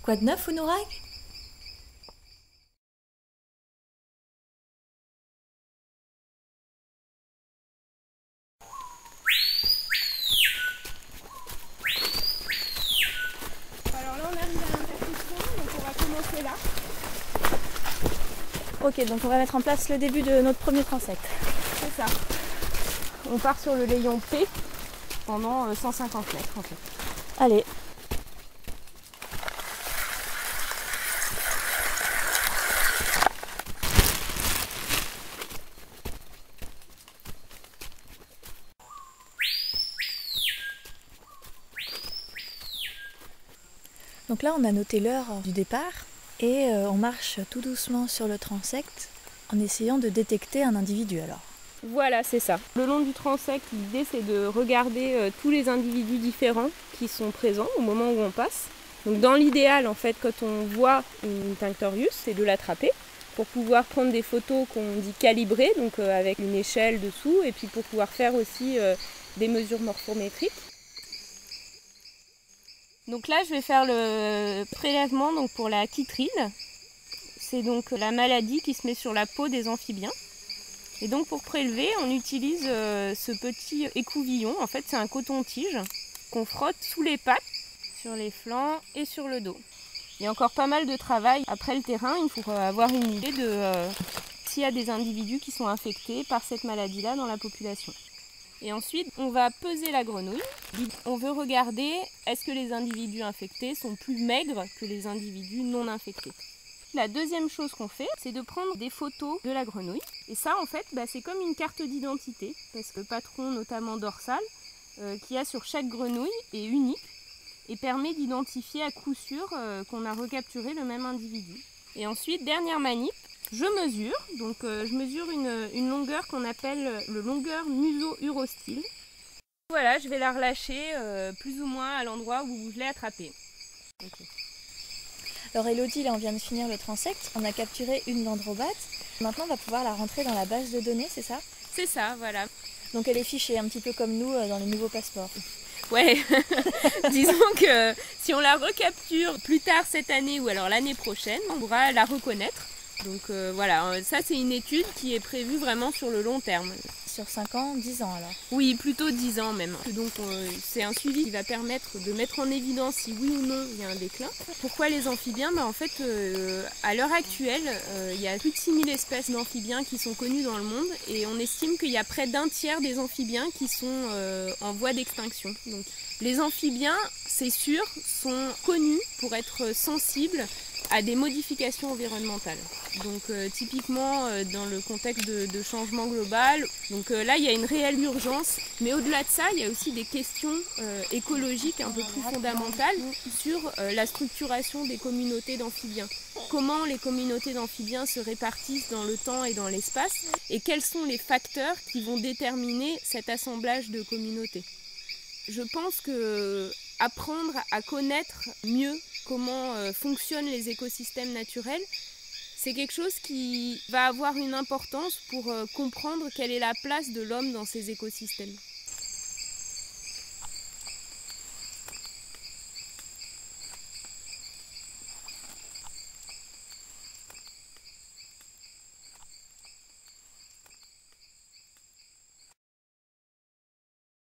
Quoi de neuf, Ounourag? Alors là on arrive à l'intersection, donc on va commencer là. Ok, donc on va mettre en place le début de notre premier transect. C'est ça. On part sur le layon P pendant 150 mètres en fait. Allez. Donc là, on a noté l'heure du départ et on marche tout doucement sur le transect en essayant de détecter un individu alors. Voilà, c'est ça. Le long du transect, l'idée c'est de regarder tous les individus différents qui sont présents au moment où on passe. Donc dans l'idéal, en fait, quand on voit une Tinctorius, c'est de l'attraper pour pouvoir prendre des photos qu'on dit calibrées, donc avec une échelle dessous, et puis pour pouvoir faire aussi des mesures morphométriques. Donc là, je vais faire le prélèvement donc, pour la chytride. C'est donc la maladie qui se met sur la peau des amphibiens. Et donc pour prélever, on utilise ce petit écouvillon. En fait, c'est un coton-tige qu'on frotte sous les pattes, sur les flancs et sur le dos. Il y a encore pas mal de travail après le terrain. Il faut avoir une idée de s'il y a des individus qui sont infectés par cette maladie-là dans la population. Et ensuite, on va peser la grenouille. On veut regarder est-ce que les individus infectés sont plus maigres que les individus non infectés. La deuxième chose qu'on fait, c'est de prendre des photos de la grenouille. Et ça, en fait, c'est comme une carte d'identité, parce que le patron, notamment dorsal, qu'il y a sur chaque grenouille est unique et permet d'identifier à coup sûr qu'on a recapturé le même individu. Et ensuite, dernière manip, je mesure. Donc, je mesure une longueur qu'on appelle le longueur museau-urostyle. Voilà, je vais la relâcher plus ou moins à l'endroit où je l'ai attrapée. Okay. Alors Elodie, là on vient de finir le transect, on a capturé une dendrobate. Maintenant on va pouvoir la rentrer dans la base de données, c'est ça? C'est ça, voilà. Donc elle est fichée un petit peu comme nous dans les nouveaux passeports. Ouais, disons que si on la recapture plus tard cette année ou alors l'année prochaine, on pourra la reconnaître. Donc voilà, ça c'est une étude qui est prévue vraiment sur le long terme. Sur 5 ans, 10 ans alors? Oui, plutôt 10 ans même. Donc c'est un suivi qui va permettre de mettre en évidence si oui ou non il y a un déclin. Pourquoi les amphibiens? En fait, à l'heure actuelle, il y a plus de 6000 espèces d'amphibiens qui sont connues dans le monde et on estime qu'il y a près d'un tiers des amphibiens qui sont en voie d'extinction. Donc les amphibiens, c'est sûr, sont connus pour être sensibles à des modifications environnementales. Donc typiquement dans le contexte de changement global. Donc là il y a une réelle urgence, mais au-delà de ça il y a aussi des questions écologiques un peu plus fondamentales sur la structuration des communautés d'amphibiens. Comment les communautés d'amphibiens se répartissent dans le temps et dans l'espace et quels sont les facteurs qui vont déterminer cet assemblage de communautés. Je pense que apprendre à connaître mieux comment fonctionnent les écosystèmes naturels, c'est quelque chose qui va avoir une importance pour comprendre quelle est la place de l'homme dans ces écosystèmes.